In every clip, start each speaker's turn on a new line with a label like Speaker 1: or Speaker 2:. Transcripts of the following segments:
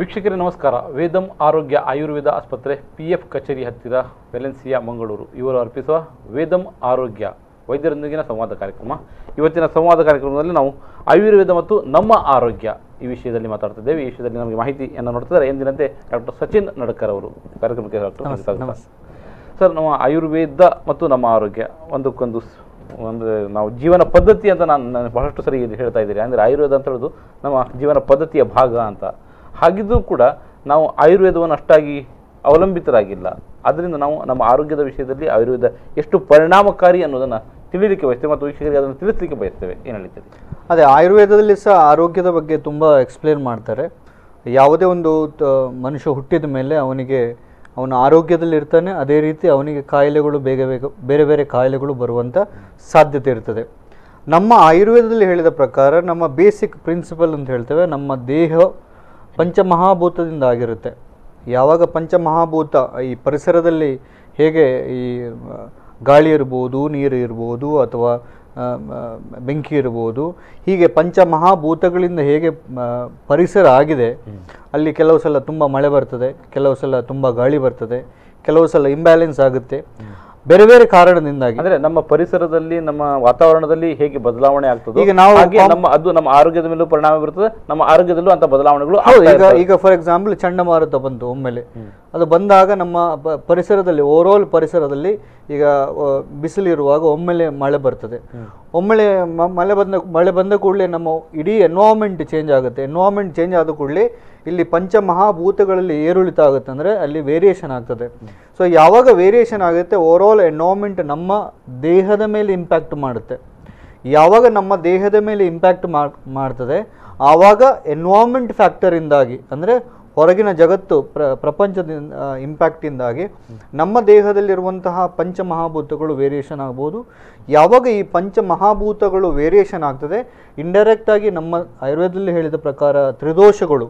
Speaker 1: ವೀಕ್ಷಕರೇ ನಮಸ್ಕಾರ. ವೇದಂ ಆರೋಗ್ಯ ಆಯುರ್ವೇದ ಆಸ್ಪತ್ರೆ PF ಕಚೇರಿ ಹತ್ತಿರ ವೆಲೆನ್ಸಿಯಾ ಮಂಗಳೂರು ಇವರು ಅರ್ಪಿಸುವ ವೇದಂ ಆರೋಗ್ಯ ವೈದ್ಯರೊಂದಿಗಿನ ಸಂವಾದ ಕಾರ್ಯಕ್ರಮ. ಇವತ್ತಿನ ಸಂವಾದ ಕಾರ್ಯಕ್ರಮದಲ್ಲಿ ನಾವು ಆಯುರ್ವೇದ ಮತ್ತು ನಮ್ಮ ಆರೋಗ್ಯ ಈ ವಿಷಯದಲ್ಲಿ ಮಾತಾಡ್ತಿದ್ದೇವೆ. ಈ ವಿಷಯದಲ್ಲಿ ನಮಗೆ ಮಾಹಿತಿಯನ್ನು ನೋಡ್ತಿದ್ದಾರೆ ಎಂದಿನಂತೆ ಡಾಕ್ಟರ್ ಸಚಿನ್ ನಡಕರ್ ಅವರು ಕಾರ್ಯಕ್ರಮಕ್ಕೆ ಸರ್. ನಮ್ಮ ಆಯುರ್ವೇದ ಮತ್ತು ನಮ್ಮ ಆರೋಗ್ಯ ಒಂದಕ್ಕೊಂದು ಅಂದರೆ ನಾವು ಜೀವನ ಪದ್ಧತಿ ಅಂತ ನಾನು ಬಹಳಷ್ಟು ಸರಿ ಹೇಳ್ತಾ ಇದ್ದೀರಿ. ಅಂದರೆ ಆಯುರ್ವೇದ ಅಂತ ಹೇಳೋದು ನಮ್ಮ ಜೀವನ ಪದ್ಧತಿಯ ಭಾಗ ಅಂತ. ಹಾಗಿದ್ದು ಕೂಡ ನಾವು ಆಯುರ್ವೇದವನ್ನು ಅಷ್ಟಾಗಿ ಅವಲಂಬಿತರಾಗಿಲ್ಲ. ಆದ್ದರಿಂದ ನಾವು ನಮ್ಮ ಆರೋಗ್ಯದ ವಿಷಯದಲ್ಲಿ ಆಯುರ್ವೇದ ಎಷ್ಟು ಪರಿಣಾಮಕಾರಿ ಅನ್ನೋದನ್ನು ತಿಳಿಲಿಕ್ಕೆ ಬಯಸ್ತೇವೆ ಮತ್ತು ವೀಕ್ಷಕರಿಗೆ ಅದನ್ನು ತಿಳಿಸಲಿಕ್ಕೆ ಬಯಸ್ತೇವೆ. ಏನು ಹೇಳ್ತೀರಿ?
Speaker 2: ಅದೇ ಆಯುರ್ವೇದದಲ್ಲಿ ಸಹ ಆರೋಗ್ಯದ ಬಗ್ಗೆ ತುಂಬ ಎಕ್ಸ್ಪ್ಲೇನ್ ಮಾಡ್ತಾರೆ. ಯಾವುದೇ ಒಂದು ಮನುಷ್ಯ ಹುಟ್ಟಿದ ಮೇಲೆ ಅವನ ಆರೋಗ್ಯದಲ್ಲಿ ಇರ್ತಾನೆ, ಅದೇ ರೀತಿ ಅವನಿಗೆ ಕಾಯಿಲೆಗಳು ಬೇರೆ ಬೇರೆ ಕಾಯಿಲೆಗಳು ಬರುವಂಥ ಸಾಧ್ಯತೆ ಇರ್ತದೆ. ನಮ್ಮ ಆಯುರ್ವೇದದಲ್ಲಿ ಹೇಳಿದ ಪ್ರಕಾರ ನಮ್ಮ ಬೇಸಿಕ್ ಪ್ರಿನ್ಸಿಪಲ್ ಅಂತ ಹೇಳ್ತೇವೆ, ನಮ್ಮ ದೇಹ ಪಂಚಮಹಾಭೂತದಿಂದ ಆಗಿರುತ್ತೆ. ಯಾವಾಗ ಪಂಚಮಹಾಭೂತ ಈ ಪರಿಸರದಲ್ಲಿ ಹೇಗೆ ಈ ಗಾಳಿ ಇರ್ಬೋದು, ನೀರು ಇರ್ಬೋದು, ಅಥವಾ ಬೆಂಕಿ ಇರ್ಬೋದು, ಹೀಗೆ ಪಂಚಮಹಾಭೂತಗಳಿಂದ ಹೇಗೆ ಪರಿಸರ ಆಗಿದೆ, ಅಲ್ಲಿ ಕೆಲವು ಸಲ ತುಂಬ ಮಳೆ ಬರ್ತದೆ, ಕೆಲವು ಸಲ ತುಂಬ ಗಾಳಿ ಬರ್ತದೆ, ಕೆಲವು ಸಲ ಇಂಬ್ಯಾಲೆನ್ಸ್ ಆಗುತ್ತೆ ಬೇರೆ ಬೇರೆ ಕಾರಣದಿಂದಾಗಿ.
Speaker 1: ಅಂದ್ರೆ ನಮ್ಮ ಪರಿಸರದಲ್ಲಿ ನಮ್ಮ ವಾತಾವರಣದಲ್ಲಿ ಹೇಗೆ ಬದಲಾವಣೆ ಆಗ್ತದೆ,
Speaker 2: ಈಗ ನಾವು
Speaker 1: ನಮ್ಮ ಆರೋಗ್ಯದ ಮೇಲೂ ಪರಿಣಾಮ ಬೀರುತ್ತದೆ, ನಮ್ಮ ಆರೋಗ್ಯದಲ್ಲೂ ಅಂತ ಬದಲಾವಣೆಗಳು.
Speaker 2: ಈಗ ಫಾರ್ ಎಕ್ಸಾಂಪಲ್ ಚಂಡಮಾರುತ ಬಂತು ಒಮ್ಮೆಲೆ, ಅದು ಬಂದಾಗ ನಮ್ಮ ಪರಿಸರದಲ್ಲಿ ಓವರಾಲ್ ಪರಿಸರದಲ್ಲಿ ಈಗ ಬಿಸಿಲಿರುವಾಗ ಒಮ್ಮೆಲೆ ಮಳೆ ಬರ್ತದೆ. ಒಮ್ಮೆಲೆ ಮಳೆ ಬಂದ ಕೂಡಲೇ ನಮ್ಮ ಇಡೀ ಎನ್ವೈರನ್ಮೆಂಟ್ ಚೇಂಜ್ ಆಗುತ್ತೆ. ಎನ್ವೈರನ್ಮೆಂಟ್ ಚೇಂಜ್ ಆದ ಕೂಡಲೇ ಇಲ್ಲಿ ಪಂಚಮಹಾಭೂತಗಳಲ್ಲಿ ಏರುಳಿತ ಆಗುತ್ತೆ, ಅಂದರೆ ಅಲ್ಲಿ ವೇರಿಯೇಷನ್ ಆಗ್ತದೆ. ಸೊ ಯಾವಾಗ ವೇರಿಯೇಷನ್ ಆಗುತ್ತೆ ಓವರಾಲ್ ಎನ್ವೈರನ್ಮೆಂಟ್ ನಮ್ಮ ದೇಹದ ಮೇಲೆ ಇಂಪ್ಯಾಕ್ಟ್ ಮಾಡುತ್ತೆ. ಯಾವಾಗ ನಮ್ಮ ದೇಹದ ಮೇಲೆ ಇಂಪ್ಯಾಕ್ಟ್ ಮಾಡ್ತದೆ ಆವಾಗ ಎನ್ವೈರನ್ಮೆಂಟ್ ಫ್ಯಾಕ್ಟರಿಂದಾಗಿ, ಅಂದರೆ ಹೊರಗಿನ ಜಗತ್ತು ಪ್ರಪಂಚದಿಂದ ಇಂಪ್ಯಾಕ್ಟಿಂದಾಗಿ ನಮ್ಮ ದೇಹದಲ್ಲಿರುವಂತಹ ಪಂಚಮಹಾಭೂತಗಳು ವೇರಿಯೇಷನ್ ಆಗ್ಬೋದು. ಯಾವಾಗ ಈ ಪಂಚಮಹಾಭೂತಗಳು ವೇರಿಯೇಷನ್ ಆಗ್ತದೆ, ಇಂಡೈರೆಕ್ಟಾಗಿ ನಮ್ಮ ಆಯುರ್ವೇದದಲ್ಲಿ ಹೇಳಿದ ಪ್ರಕಾರ ತ್ರಿದೋಷಗಳು,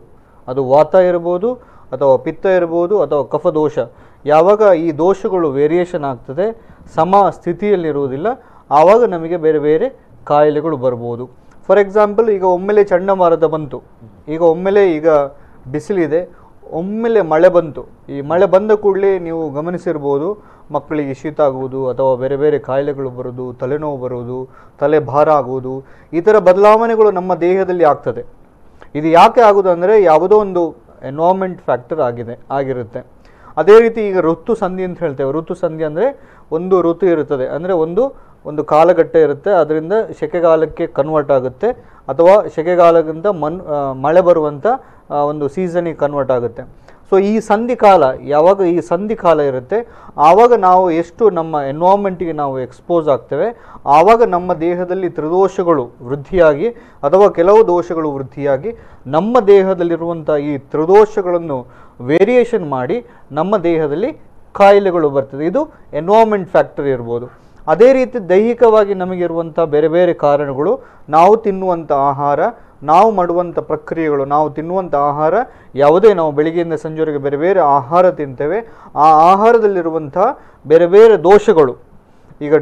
Speaker 2: ಅದು ವಾತ ಇರ್ಬೋದು ಅಥವಾ ಪಿತ್ತ ಇರ್ಬೋದು ಅಥವಾ ಕಫದೋಷ, ಯಾವಾಗ ಈ ದೋಷಗಳು ವೇರಿಯೇಷನ್ ಆಗ್ತದೆ, ಸಮ ಸ್ಥಿತಿಯಲ್ಲಿರುವುದಿಲ್ಲ, ಆವಾಗ ನಮಗೆ ಬೇರೆ ಬೇರೆ ಕಾಯಿಲೆಗಳು ಬರ್ಬೋದು. ಫಾರ್ ಎಕ್ಸಾಂಪಲ್ ಈಗ ಒಮ್ಮೆಲೆ ಚಂಡಮಾರುತ ಬಂತು, ಈಗ ಬಿಸಿಲಿದೆ, ಒಮ್ಮೆಲೆ ಮಳೆ ಬಂತು. ಈ ಮಳೆ ಬಂದ ಕೂಡಲೇ ನೀವು ಗಮನಿಸಿರ್ಬೋದು, ಮಕ್ಕಳಿಗೆ ಶೀತ ಆಗುವುದು ಅಥವಾ ಬೇರೆ ಬೇರೆ ಕಾಯಿಲೆಗಳು ಬರೋದು, ತಲೆನೋವು ಬರುವುದು, ತಲೆ ಭಾರ ಆಗುವುದು, ಈ ಥರ ಬದಲಾವಣೆಗಳು ನಮ್ಮ ದೇಹದಲ್ಲಿ ಆಗ್ತದೆ. ಇದು ಯಾಕೆ ಆಗೋದು ಅಂದರೆ ಯಾವುದೋ ಒಂದು ಎನ್ವೈರನ್ಮೆಂಟ್ ಫ್ಯಾಕ್ಟರ್ ಆಗಿರುತ್ತೆ. ಅದೇ ರೀತಿ ಈಗ ಋತು ಸಂಧಿ ಅಂತ ಹೇಳ್ತೇವೆ. ಋತು ಸಂಧಿ ಅಂದರೆ ಒಂದು ಋತು ಇರುತ್ತದೆ, ಅಂದರೆ ಒಂದು ಕಾಲಘಟ್ಟ ಇರುತ್ತೆ, ಅದರಿಂದ ಸೆಕೆಗಾಲಕ್ಕೆ ಕನ್ವರ್ಟ್ ಆಗುತ್ತೆ, ಅಥವಾ ಸೆಕೆಗಾಲಕ್ಕಿಂತ ಮಳೆ ಬರುವಂಥ ಒಂದು ಸೀಸನಿಗೆ ಕನ್ವರ್ಟ್ ಆಗುತ್ತೆ. ಸೊ ಈ ಸಂಧಿಕಾಲ, ಯಾವಾಗ ಈ ಸಂಧಿಕಾಲ ಇರುತ್ತೆ ಆವಾಗ ನಾವು ಎಷ್ಟು ನಮ್ಮ ಎನ್ವೈರನ್ಮೆಂಟಿಗೆ ನಾವು ಎಕ್ಸ್ಪೋಸ್ ಆಗ್ತೇವೆ, ಆವಾಗ ನಮ್ಮ ದೇಹದಲ್ಲಿ ತ್ರಿದೋಷಗಳು ವೃದ್ಧಿಯಾಗಿ ಅಥವಾ ಕೆಲವು ದೋಷಗಳು ವೃದ್ಧಿಯಾಗಿ ನಮ್ಮ ದೇಹದಲ್ಲಿರುವಂಥ ಈ ತ್ರಿದೋಷಗಳನ್ನು ವೇರಿಯೇಷನ್ ಮಾಡಿ ನಮ್ಮ ದೇಹದಲ್ಲಿ ಕಾಯಿಲೆಗಳು ಬರ್ತದೆ. ಇದು ಎನ್ವೈರನ್ಮೆಂಟ್ ಫ್ಯಾಕ್ಟರ್ ಇರ್ಬೋದು. ಅದೇ ರೀತಿ ದೈಹಿಕವಾಗಿ ನಮಗಿರುವಂಥ ಬೇರೆ ಬೇರೆ ಕಾರಣಗಳು, ನಾವು ತಿನ್ನುವಂಥ ಆಹಾರ, ನಾವು ಮಾಡುವಂಥ ಪ್ರಕ್ರಿಯೆಗಳು, ನಾವು ತಿನ್ನುವಂಥ ಆಹಾರ ಯಾವುದೇ, ನಾವು ಬೆಳಿಗ್ಗೆಯಿಂದ ಸಂಜೆವರೆಗೆ ಬೇರೆ ಬೇರೆ ಆಹಾರ ತಿಂತೇವೆ, ಆ ಆಹಾರದಲ್ಲಿರುವಂಥ ಬೇರೆ ಬೇರೆ ದೋಷಗಳು, ಈಗ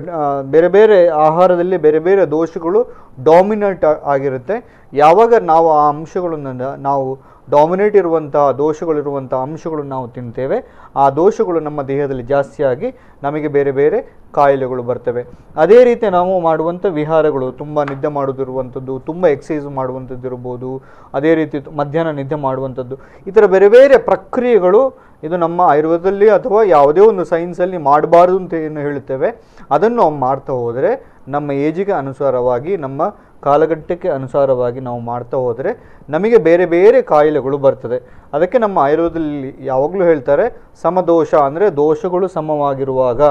Speaker 2: ಬೇರೆ ಬೇರೆ ಆಹಾರದಲ್ಲಿ ಬೇರೆ ಬೇರೆ ದೋಷಗಳು ಡಾಮಿನೇಟ್ ಆಗಿರುತ್ತೆ. ಯಾವಾಗ ನಾವು ಆ ಅಂಶಗಳನ್ನು, ನಾವು ಡಾಮಿನೇಟ್ ಇರುವಂಥ ದೋಷಗಳಿರುವಂಥ ಅಂಶಗಳನ್ನು ನಾವು ತಿಂತೇವೆ, ಆ ದೋಷಗಳು ನಮ್ಮ ದೇಹದಲ್ಲಿ ಜಾಸ್ತಿಯಾಗಿ ನಮಗೆ ಬೇರೆ ಬೇರೆ ಕಾಯಿಲೆಗಳು ಬರ್ತವೆ. ಅದೇ ರೀತಿ ನಾವು ಮಾಡುವಂಥ ವಿಹಾರಗಳು, ತುಂಬ ನಿದ್ದೆ ಮಾಡೋದಿರುವಂಥದ್ದು, ತುಂಬ ಎಕ್ಸಸೈಸ್ ಮಾಡುವಂಥದ್ದು ಇರ್ಬೋದು, ಅದೇ ರೀತಿ ಮಧ್ಯಾಹ್ನ ನಿದ್ದೆ ಮಾಡುವಂಥದ್ದು, ಈ ಥರ ಬೇರೆ ಬೇರೆ ಪ್ರಕ್ರಿಯೆಗಳು ಇದು ನಮ್ಮ ಆಯುರ್ವೇದದಲ್ಲಿ ಅಥವಾ ಯಾವುದೇ ಒಂದು ಸೈನ್ಸಲ್ಲಿ ಮಾಡಬಾರ್ದು ಅಂತ ಏನು ಹೇಳ್ತೇವೆ, ಅದನ್ನು ನಾವು ಮಾಡ್ತಾ ಹೋದರೆ ನಮ್ಮ ಏಜಿಗೆ ಅನುಸಾರವಾಗಿ, ನಮ್ಮ ಕಾಲಘಟ್ಟಕ್ಕೆ ಅನುಸಾರವಾಗಿ ನಾವು ಮಾಡ್ತಾ ಹೋದರೆ ನಮಗೆ ಬೇರೆ ಬೇರೆ ಕಾಯಿಲೆಗಳು ಬರ್ತದೆ. ಅದಕ್ಕೆ ನಮ್ಮ ಆಯುರ್ವೇದದಲ್ಲಿ ಯಾವಾಗಲೂ ಹೇಳ್ತಾರೆ, ಸಮದೋಷ ಅಂದರೆ ದೋಷಗಳು ಸಮವಾಗಿರುವಾಗ,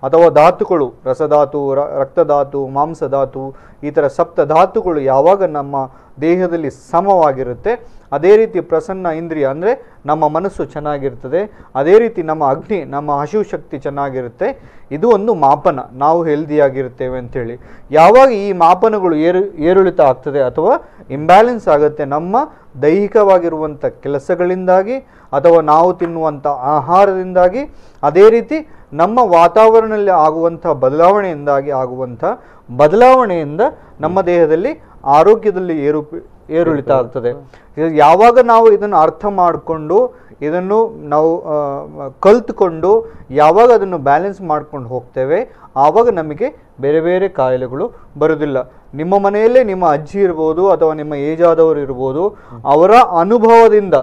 Speaker 2: ಅಥವಾ ಧಾತುಗಳು, ರಸಧಾತು, ರಕ್ತಧಾತು, ಮಾಂಸಧಾತು, ಈ ಥರ ಸಪ್ತಧಾತುಗಳು ಯಾವಾಗ ನಮ್ಮ ದೇಹದಲ್ಲಿ ಸಮವಾಗಿರುತ್ತೆ, ಅದೇ ರೀತಿ ಪ್ರಸನ್ನ ಇಂದ್ರಿಯ ಅಂದರೆ ನಮ್ಮ ಮನಸ್ಸು ಚೆನ್ನಾಗಿರ್ತದೆ, ಅದೇ ರೀತಿ ನಮ್ಮ ಅಗ್ನಿ, ನಮ್ಮ ಹಸಿವು ಶಕ್ತಿ ಚೆನ್ನಾಗಿರುತ್ತೆ. ಇದು ಒಂದು ಮಾಪನ, ನಾವು ಹೆಲ್ದಿಯಾಗಿರ್ತೇವೆ ಅಂಥೇಳಿ. ಯಾವಾಗ ಈ ಮಾಪನಗಳು ಏರುಳಿತ ಆಗ್ತದೆ ಅಥವಾ ಇಂಬ್ಯಾಲೆನ್ಸ್ ಆಗುತ್ತೆ ನಮ್ಮ ದೈಹಿಕವಾಗಿರುವಂಥ ಕೆಲಸಗಳಿಂದಾಗಿ ಅಥವಾ ನಾವು ತಿನ್ನುವಂಥ ಆಹಾರದಿಂದಾಗಿ, ಅದೇ ರೀತಿ ನಮ್ಮ ವಾತಾವರಣದಲ್ಲಿ ಆಗುವಂಥ ಬದಲಾವಣೆಯಿಂದ ನಮ್ಮ ದೇಹದಲ್ಲಿ ಆರೋಗ್ಯದಲ್ಲಿ ಏರಿಳಿತ ಆಗ್ತದೆ. ಯಾವಾಗ ನಾವು ಇದನ್ನು ಅರ್ಥ ಮಾಡಿಕೊಂಡು ಇದನ್ನು ನಾವು ಕಲ್ತ್ಕೊಂಡು ಯಾವಾಗ ಅದನ್ನು ಬ್ಯಾಲೆನ್ಸ್ ಮಾಡ್ಕೊಂಡು ಹೋಗ್ತೇವೆ ಆವಾಗ ನಮಗೆ ಬೇರೆ ಬೇರೆ ಕಾಯಿಲೆಗಳು ಬರೋದಿಲ್ಲ. ನಿಮ್ಮ ಮನೆಯಲ್ಲೇ ನಿಮ್ಮ ಅಜ್ಜಿ ಇರ್ಬೋದು ಅಥವಾ ನಿಮ್ಮ ಏಜ್ ಆದವರು ಇರ್ಬೋದು, ಅವರ ಅನುಭವದಿಂದ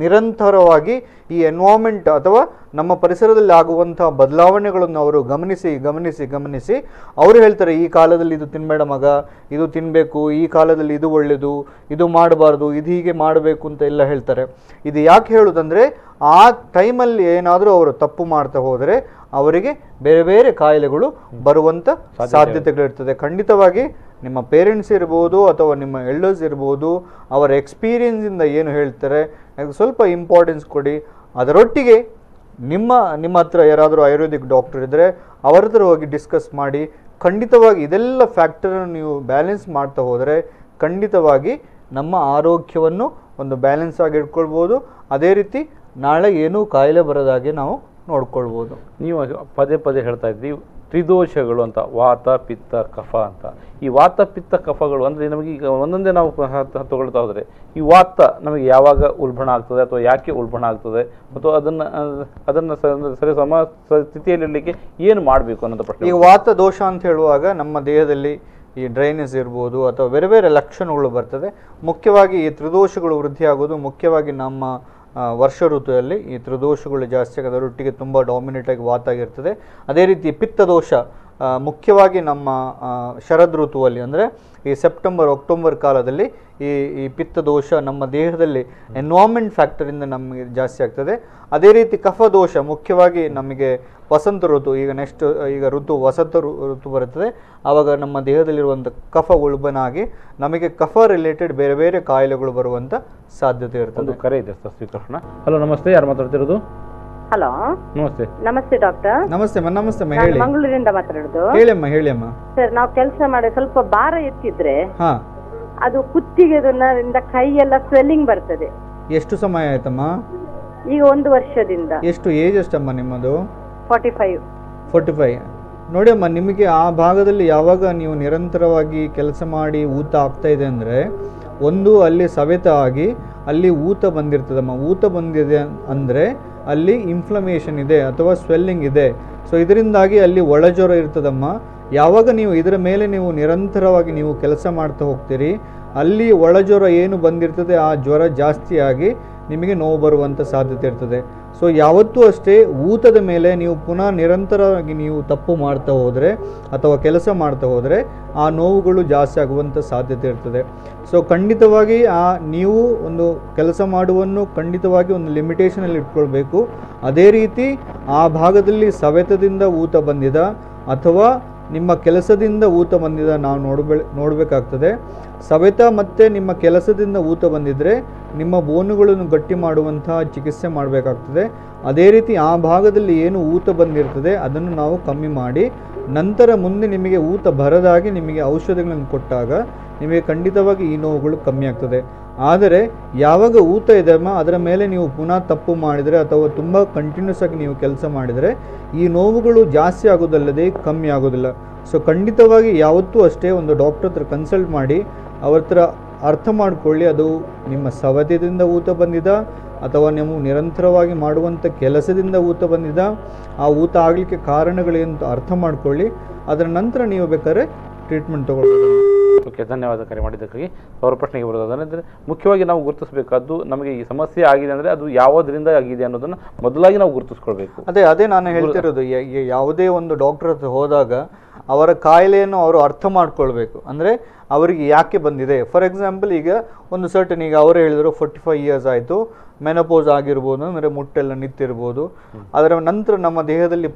Speaker 2: ನಿರಂತರವಾಗಿ ಈ ಎನ್ವೈರನ್ಮೆಂಟ್ ಅಥವಾ ನಮ್ಮ ಪರಿಸರದಲ್ಲಿ ಆಗುವಂಥ ಬದಲಾವಣೆಗಳನ್ನು ಅವರು ಗಮನಿಸಿ ಗಮನಿಸಿ ಗಮನಿಸಿ ಅವರು ಹೇಳ್ತಾರೆ, ಈ ಕಾಲದಲ್ಲಿ ಇದು ತಿನ್ನಬೇಡ ಮಗ, ಇದು ತಿನ್ನಬೇಕು, ಈ ಕಾಲದಲ್ಲಿ ಇದು ಒಳ್ಳೆಯದು, ಇದು ಮಾಡಬಾರ್ದು, ಇದು ಹೀಗೆ ಮಾಡಬೇಕು ಅಂತ ಎಲ್ಲ ಹೇಳ್ತಾರೆ. ಇದು ಯಾಕೆ ಹೇಳೋದಂದರೆ ಆ ಟೈಮಲ್ಲಿ ಏನಾದರೂ ಅವರು ತಪ್ಪು ಮಾಡ್ತಾ ಹೋದರೆ ಅವರಿಗೆ ಬೇರೆ ಬೇರೆ ಕಾಯಿಲೆಗಳು ಬರುವಂಥ ಸಾಧ್ಯತೆಗಳಿರ್ತದೆ. ಖಂಡಿತವಾಗಿ ನಿಮ್ಮ ಪೇರೆಂಟ್ಸ್ ಇರ್ಬೋದು ಅಥವಾ ನಿಮ್ಮ ಎಲ್ಡರ್ಸ್ ಇರ್ಬೋದು, ಅವರ ಎಕ್ಸ್ಪೀರಿಯನ್ಸಿಂದ ಏನು ಹೇಳ್ತಾರೆ ಅದಕ್ಕೆ ಸ್ವಲ್ಪ ಇಂಪಾರ್ಟೆನ್ಸ್ ಕೊಡಿ. ಅದರೊಟ್ಟಿಗೆ ನಿಮ್ಮ ಹತ್ರ ಯಾರಾದರೂ ಆಯುರ್ವೇದಿಕ್ ಡಾಕ್ಟರ್ ಇದ್ದರೆ ಅವರ ಹತ್ರ ಹೋಗಿ ಡಿಸ್ಕಸ್ ಮಾಡಿ. ಖಂಡಿತವಾಗಿ ಇದೆಲ್ಲ ಫ್ಯಾಕ್ಟರನ್ನು ನೀವು ಬ್ಯಾಲೆನ್ಸ್ ಮಾಡ್ತಾ ಹೋದರೆ ಖಂಡಿತವಾಗಿ ನಮ್ಮ ಆರೋಗ್ಯವನ್ನು ಒಂದು ಬ್ಯಾಲೆನ್ಸ್ ಆಗಿ ಇಟ್ಕೊಳ್ಬೋದು. ಅದೇ ರೀತಿ ನಾಳೆ ಏನೂ ಕಾಯಿಲೆ ಬರೋದಾಗೆ ನಾವು ನೋಡ್ಕೊಳ್ಬೋದು.
Speaker 1: ನೀವು ಪದೇ ಪದೇ ಹೇಳ್ತಾ ಇದ್ರಿ ತ್ರಿದೋಷಗಳು ಅಂತ, ವಾತ ಪಿತ್ತ ಕಫ ಅಂತ. ಈ ವಾತ ಪಿತ್ತ ಕಫಗಳು ಅಂದರೆ ನಮಗೆ ಈಗ ಒಂದೊಂದೇ ನಾವು ತಗೊಳ್ತಾ ಹೋದರೆ ಈ ವಾತ ನಮಗೆ ಯಾವಾಗ ಉಲ್ಬಣ ಆಗ್ತದೆ ಅಥವಾ ಯಾಕೆ ಉಲ್ಬಣ ಆಗ್ತದೆ ಮತ್ತು ಅದನ್ನು ಸರಿ ಸ್ಥಿತಿಯಲ್ಲಿರಲಿಕ್ಕೆ ಏನು ಮಾಡಬೇಕು ಅನ್ನೋದು ಪ್ರಶ್ನೆ.
Speaker 2: ಈಗ ವಾತ ದೋಷ ಅಂತ ಹೇಳುವಾಗ ನಮ್ಮ ದೇಹದಲ್ಲಿ ಈ ಡ್ರೈನೇಜ್ ಇರ್ಬೋದು ಅಥವಾ ಬೇರೆ ಬೇರೆ ಲಕ್ಷಣಗಳು ಬರ್ತದೆ. ಮುಖ್ಯವಾಗಿ ಈ ತ್ರಿದೋಷಗಳು ವೃದ್ಧಿ ಆಗೋದು ಮುಖ್ಯವಾಗಿ ನಮ್ಮ ವರ್ಷ ಋತುವಲ್ಲಿ ಈ ತ್ರಿದೋಷಗಳು ಜಾಸ್ತಿ ಆಗೋದು, ಅದರೊಟ್ಟಿಗೆ ತುಂಬ ಡಾಮಿನೇಟ್ ಆಗಿ ವಾತ ಆಗಿರ್ತದೆ. ಅದೇ ರೀತಿ ಪಿತ್ತದೋಷ ಮುಖ್ಯವಾಗಿ ನಮ್ಮ ಶರದ್ ಋತುವಲ್ಲಿ ಅಂದರೆ ಈ ಸೆಪ್ಟೆಂಬರ್ ಅಕ್ಟೋಬರ್ ಕಾಲದಲ್ಲಿ ಈ ಪಿತ್ತದೋಷ ನಮ್ಮ ದೇಹದಲ್ಲಿ ಎನ್ವೈರನ್ಮೆಂಟ್ ಫ್ಯಾಕ್ಟರಿಂದ ನಮಗೆ ಜಾಸ್ತಿ ಆಗ್ತದೆ. ಅದೇ ರೀತಿ ಕಫದೋಷ ಮುಖ್ಯವಾಗಿ ನಮಗೆ ವಸಂತ ಋತು, ಈಗ ವಸಂತ ಋತು ಬರುತ್ತದೆ, ಆವಾಗ ನಮ್ಮ ದೇಹದಲ್ಲಿರುವಂಥ ಕಫ ಉಲ್ಬಣ ಆಗಿ ನಮಗೆ ಕಫ ರಿಲೇಟೆಡ್ ಬೇರೆ ಬೇರೆ ಕಾಯಿಲೆಗಳು ಬರುವಂಥ ಸಾಧ್ಯತೆ ಇರ್ತದೆ.
Speaker 1: ಒಂದು ಕರೆ ಇದೆ ಸ್ವೀಕರಣ. ಹಲೋ, ನಮಸ್ತೆ, ಯಾರು ಮಾತಾಡ್ತಿರೋದು?
Speaker 3: ಹಲೋ,
Speaker 1: ನಮಸ್ತೆ.
Speaker 3: ನಮಸ್ತೆ ಡಾಕ್ಟರ್.
Speaker 2: ನಮಸ್ತೆ ನಮಸ್ತೆ
Speaker 3: ನಾನು
Speaker 2: ಹೇಳಿ.
Speaker 3: ಮಂಗಳೂರಿಂದ ಮಾತಾಡೋದು.
Speaker 2: ಹೇಳಿಯಮ್ಮ.
Speaker 3: ಸರ್, ನಾವು ಕೆಲಸ ಮಾಡಿ ಸ್ವಲ್ಪ ಭಾರ ಎತ್ತಿದ್ರೆ
Speaker 2: ಹಾ,
Speaker 3: ಅದು ಕುತ್ತಿಗೆದಿಂದ ಕೈಯೆಲ್ಲ ಸ್ವೆಲ್ಲಿಂಗ್ ಬರ್ತದೆ.
Speaker 2: ಎಷ್ಟು ಸಮಯ ಆಯ್ತಮ್ಮ?
Speaker 3: ಈಗ 1 ವರ್ಷದಿಂದ.
Speaker 2: ಎಷ್ಟು ಏಜ್ ಎಷ್ಟಮ್ಮ ನಿಮ್ಮದು?
Speaker 3: 45.
Speaker 2: ನೋಡಿ ಅಮ್ಮ, ನಿಮಗೆ ಆ ಭಾಗದಲ್ಲಿ ಯಾವಾಗ ನೀವು ನಿರಂತರವಾಗಿ ಕೆಲಸ ಮಾಡಿ ಊತ ಆಗ್ತಾ ಇದೆ ಅಂದರೆ ಒಂದು ಅಲ್ಲಿ ಸವೆತ ಆಗಿ ಅಲ್ಲಿ ಊತ ಬಂದಿರ್ತದಮ್ಮ. ಊತ ಬಂದಿದೆ ಅಂದರೆ ಅಲ್ಲಿ ಇನ್ಫ್ಲಮೇಷನ್ ಇದೆ ಅಥವಾ ಸ್ವೆಲ್ಲಿಂಗ್ ಇದೆ. ಸೊ ಇದರಿಂದಾಗಿ ಅಲ್ಲಿ ಒಳಜ್ವರ ಇರ್ತದಮ್ಮ. ಯಾವಾಗ ನೀವು ಇದರ ಮೇಲೆ ನೀವು ನಿರಂತರವಾಗಿ ನೀವು ಕೆಲಸ ಮಾಡ್ತಾ ಹೋಗ್ತೀರಿ, ಅಲ್ಲಿ ಒಳಜ್ವರ ಏನು ಬಂದಿರ್ತದೆ ಆ ಜ್ವರ ಜಾಸ್ತಿಯಾಗಿ ನಿಮಗೆ ನೋವು ಬರುವಂಥ ಸಾಧ್ಯತೆ ಇರ್ತದೆ. ಸೊ ಯಾವತ್ತೂ ಅಷ್ಟೇ ಊತದ ಮೇಲೆ ನೀವು ಪುನಃ ನಿರಂತರವಾಗಿ ನೀವು ತಪ್ಪು ಮಾಡ್ತಾ ಹೋದರೆ ಅಥವಾ ಕೆಲಸ ಮಾಡ್ತಾ ಹೋದರೆ ಆ ನೋವುಗಳು ಜಾಸ್ತಿ ಆಗುವಂಥ ಸಾಧ್ಯತೆ ಇರ್ತದೆ. ಸೊ ಖಂಡಿತವಾಗಿ ನೀವು ಒಂದು ಕೆಲಸ ಮಾಡುವನ್ನು ಖಂಡಿತವಾಗಿ ಒಂದು ಲಿಮಿಟೇಷನಲ್ಲಿ ಇಟ್ಕೊಳ್ಬೇಕು. ಅದೇ ರೀತಿ ಆ ಭಾಗದಲ್ಲಿ ಸವೆತದಿಂದ ಊತ ಬಂದಿದ ಅಥವಾ ನಿಮ್ಮ ಕೆಲಸದಿಂದ ಊತ ಬಂದಿದ ನಾವು ನೋಡಬೇಕಾಗ್ತದೆ. ಸವೆತ ಮತ್ತು ನಿಮ್ಮ ಕೆಲಸದಿಂದ ಊತ ಬಂದಿದ್ದರೆ ನಿಮ್ಮ ಬೋನುಗಳನ್ನು ಗಟ್ಟಿ ಮಾಡುವಂತಹ ಚಿಕಿತ್ಸೆ ಮಾಡಬೇಕಾಗ್ತದೆ. ಅದೇ ರೀತಿ ಆ ಭಾಗದಲ್ಲಿ ಏನು ಊತ ಬಂದಿರ್ತದೆ ಅದನ್ನು ನಾವು ಕಮ್ಮಿ ಮಾಡಿ ನಂತರ ಮುಂದೆ ನಿಮಗೆ ಊತ ಬರದಾಗಿ ನಿಮಗೆ ಔಷಧಿಗಳನ್ನು ಕೊಟ್ಟಾಗ ನಿಮಗೆ ಖಂಡಿತವಾಗಿ ಈ ನೋವುಗಳು ಕಮ್ಮಿ ಆಗ್ತದೆ. ಆದರೆ ಯಾವಾಗ ಊತ ಇದೆಯಮ್ಮ ಅದರ ಮೇಲೆ ನೀವು ಪುನಃ ತಪ್ಪು ಮಾಡಿದರೆ ಅಥವಾ ತುಂಬ ಕಂಟಿನ್ಯೂಸ್ ಆಗಿ ನೀವು ಕೆಲಸ ಮಾಡಿದರೆ ಈ ನೋವುಗಳು ಜಾಸ್ತಿ ಆಗೋದಲ್ಲದೆ ಕಮ್ಮಿ ಆಗೋದಿಲ್ಲ. ಸೊ ಖಂಡಿತವಾಗಿ ಯಾವತ್ತೂ ಅಷ್ಟೇ ಒಂದು ಡಾಕ್ಟರ್ ಹತ್ರ ಕನ್ಸಲ್ಟ್ ಮಾಡಿ ಅವ್ರ ಹತ್ರ ಅರ್ಥ ಮಾಡಿಕೊಳ್ಳಿ, ಅದು ನಿಮ್ಮ ಸವೆತದಿಂದ ಊತ ಬಂದಿದ ಅಥವಾ ನೀವು ನಿರಂತರವಾಗಿ ಮಾಡುವಂಥ ಕೆಲಸದಿಂದ ಊತ ಬಂದಿದ, ಆ ಊತ ಆಗಲಿಕ್ಕೆ ಕಾರಣಗಳೇನು ಅರ್ಥ ಮಾಡ್ಕೊಳ್ಳಿ. ಅದರ ನಂತರ ನೀವು ಬೇಕಾದ್ರೆ ಟ್ರೀಟ್ಮೆಂಟ್ ತೊಗೊಳ್ಬೋದು.
Speaker 1: ಓಕೆ, ಧನ್ಯವಾದ ಕರೆ ಮಾಡಿದ್ದಕ್ಕಾಗಿ. ಅವರ ಪ್ರಶ್ನೆಗೆ ಬರೋದಾದರೆ ಮುಖ್ಯವಾಗಿ ನಾವು ಗುರುತಿಸಬೇಕಾದ್ದು ನಮಗೆ ಈ ಸಮಸ್ಯೆ ಆಗಿದೆ ಅಂದರೆ ಅದು ಯಾವುದರಿಂದ ಆಗಿದೆ ಅನ್ನೋದನ್ನು ಮೊದಲಾಗಿ ನಾವು ಗುರುತಿಸ್ಕೊಳ್ಬೇಕು.
Speaker 2: ಅದೇ ನಾನು ಹೇಳ್ತಿರೋದು, ಯಾವುದೇ ಒಂದು ಡಾಕ್ಟರ್ ಹತ್ರ ಹೋದಾಗ ಅವರ ಕಾಯಿಲೆಯನ್ನು ಅವರು ಅರ್ಥ ಮಾಡ್ಕೊಳ್ಬೇಕು. ಅಂದರೆ ಅವರಿಗೆ ಯಾಕೆ ಬಂದಿದೆ. ಫಾರ್ ಎಕ್ಸಾಂಪಲ್ ಈಗ ಒಂದು ಸರ್ಟನ್, ಈಗ ಅವರೇ ಹೇಳಿದರು 45 ಇಯರ್ಸ್ ಆಯಿತು, ಮೆನೋಪೋಸ್ ಆಗಿರ್ಬೋದು, ಅಂದರೆ ಮುಟ್ಟೆಲ್ಲ ನಿಂತಿರ್ಬೋದು. ಅದರ ನಂತರ ನಮ್ಮ ದೇಹದಲ್ಲಿ